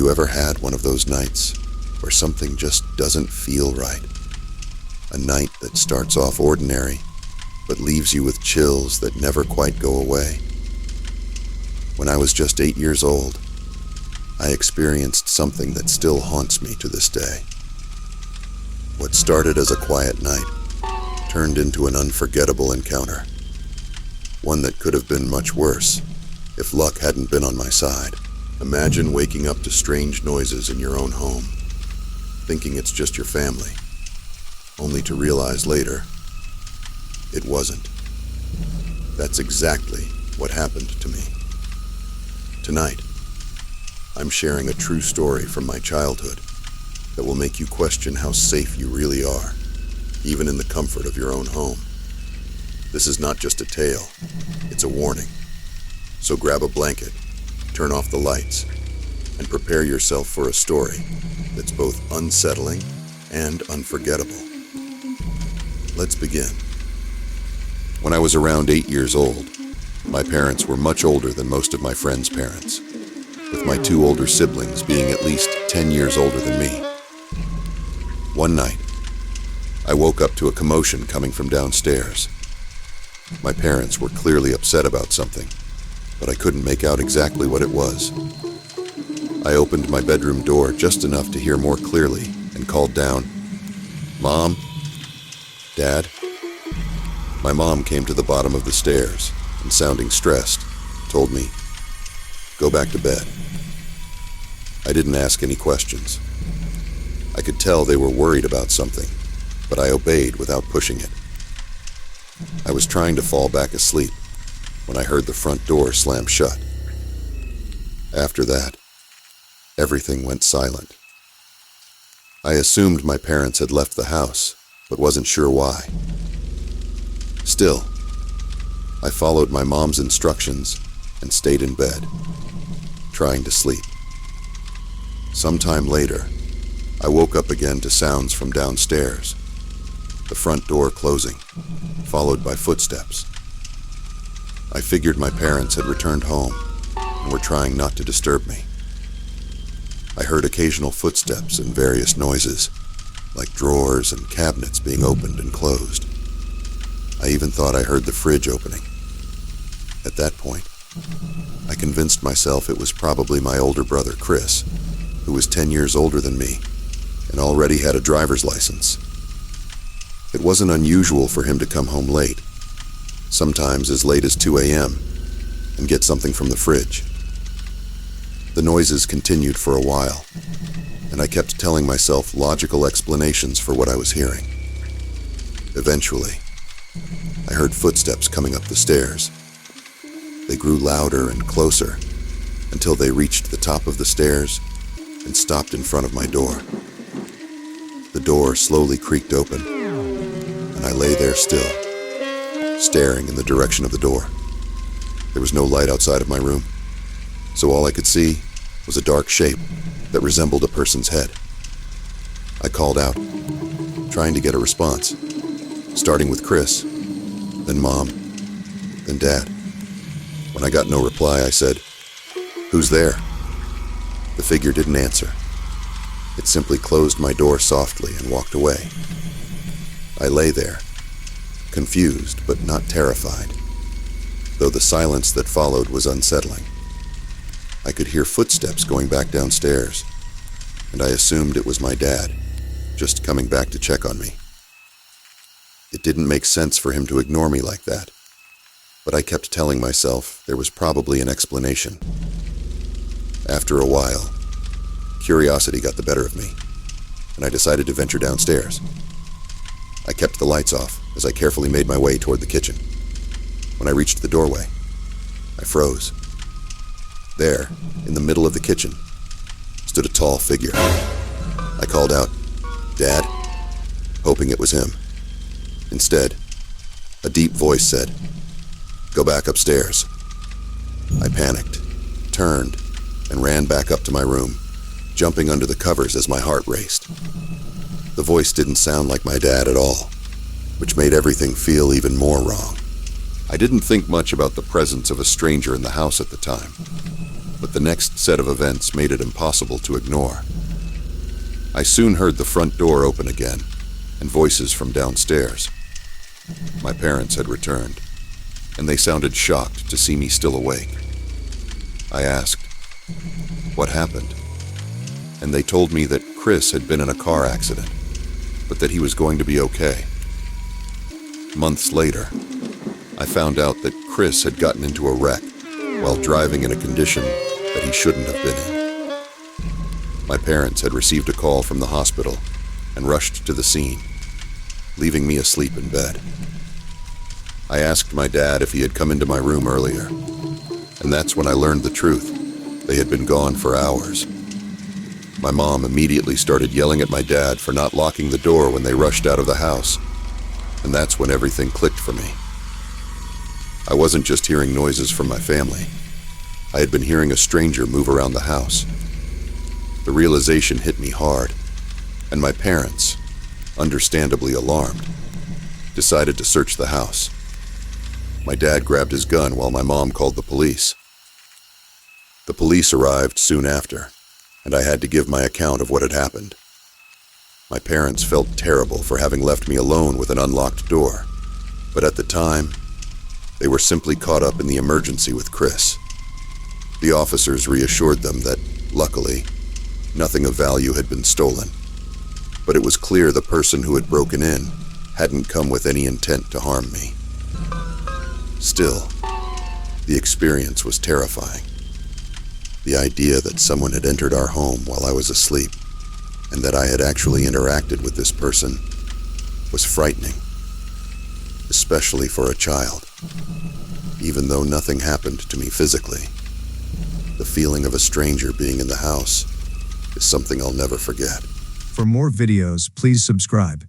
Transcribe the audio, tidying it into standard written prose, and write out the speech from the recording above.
you ever had one of those nights where something just doesn't feel right? A night that starts off ordinary, but leaves you with chills that never quite go away. When I was just 8 years old, I experienced something that still haunts me to this day. What started as a quiet night turned into an unforgettable encounter. One that could have been much worse if luck hadn't been on my side. Imagine waking up to strange noises in your own home, thinking it's just your family, only to realize later it wasn't. That's exactly what happened to me. Tonight, I'm sharing a true story from my childhood that will make you question how safe you really are, even in the comfort of your own home. This is not just a tale, it's a warning. So grab a blanket, turn off the lights, and prepare yourself for a story that's both unsettling and unforgettable. Let's begin. When I was around 8 years old, my parents were much older than most of my friends' parents, with my 2 older siblings being at least 10 years older than me. One night, I woke up to a commotion coming from downstairs. My parents were clearly upset about something, but I couldn't make out exactly what it was. I opened my bedroom door just enough to hear more clearly and called down, "Mom? Dad?" My mom came to the bottom of the stairs and, sounding stressed, told me, "Go back to bed." I didn't ask any questions. I could tell they were worried about something, but I obeyed without pushing it. I was trying to fall back asleep when I heard the front door slam shut. After that, everything went silent. I assumed my parents had left the house, but wasn't sure why. Still, I followed my mom's instructions and stayed in bed, trying to sleep. Sometime later, I woke up again to sounds from downstairs, the front door closing, followed by footsteps. I figured my parents had returned home and were trying not to disturb me. I heard occasional footsteps and various noises, like drawers and cabinets being opened and closed. I even thought I heard the fridge opening. At that point, I convinced myself it was probably my older brother, Chris, who was 10 years older than me and already had a driver's license. It wasn't unusual for him to come home late, sometimes as late as 2 a.m., and get something from the fridge. The noises continued for a while, and I kept telling myself logical explanations for what I was hearing. Eventually, I heard footsteps coming up the stairs. They grew louder and closer until they reached the top of the stairs and stopped in front of my door. The door slowly creaked open, and I lay there still, staring in the direction of the door. There was no light outside of my room, so all I could see was a dark shape that resembled a person's head. I called out, trying to get a response, starting with Chris, then Mom, then Dad. When I got no reply, I said, "Who's there?" The figure didn't answer. It simply closed my door softly and walked away. I lay there, confused but not terrified, though the silence that followed was unsettling. I could hear footsteps going back downstairs, and I assumed it was my dad, just coming back to check on me. It didn't make sense for him to ignore me like that, but I kept telling myself there was probably an explanation. After a while, curiosity got the better of me, and I decided to venture downstairs. I kept the lights off as I carefully made my way toward the kitchen. When I reached the doorway, I froze. There, in the middle of the kitchen, stood a tall figure. I called out, "Dad," hoping it was him. Instead, a deep voice said, "Go back upstairs." I panicked, turned, and ran back up to my room, jumping under the covers as my heart raced. The voice didn't sound like my dad at all, which made everything feel even more wrong. I didn't think much about the presence of a stranger in the house at the time. but the next set of events made it impossible to ignore. I soon heard the front door open again, and voices from downstairs. My parents had returned, and they sounded shocked to see me still awake. I asked, "What happened?" And they told me that Chris had been in a car accident, but that he was going to be okay. Months later, I found out that Chris had gotten into a wreck while driving in a condition that he shouldn't have been in. My parents had received a call from the hospital and rushed to the scene, leaving me asleep in bed. I asked my dad if he had come into my room earlier, and that's when I learned the truth. They had been gone for hours. My mom immediately started yelling at my dad for not locking the door when they rushed out of the house, and that's when everything clicked for me. I wasn't just hearing noises from my family. I had been hearing a stranger move around the house. The realization hit me hard, and my parents, understandably alarmed, decided to search the house. My dad grabbed his gun while my mom called the police. The police arrived soon after, and I had to give my account of what had happened. My parents felt terrible for having left me alone with an unlocked door, but at the time, they were simply caught up in the emergency with Chris. The officers reassured them that, luckily, nothing of value had been stolen, but it was clear the person who had broken in hadn't come with any intent to harm me. Still, the experience was terrifying. The idea that someone had entered our home while I was asleep, and that I had actually interacted with this person, was frightening, especially for a child. Even though nothing happened to me physically, the feeling of a stranger being in the house is something I'll never forget. For more videos, please subscribe.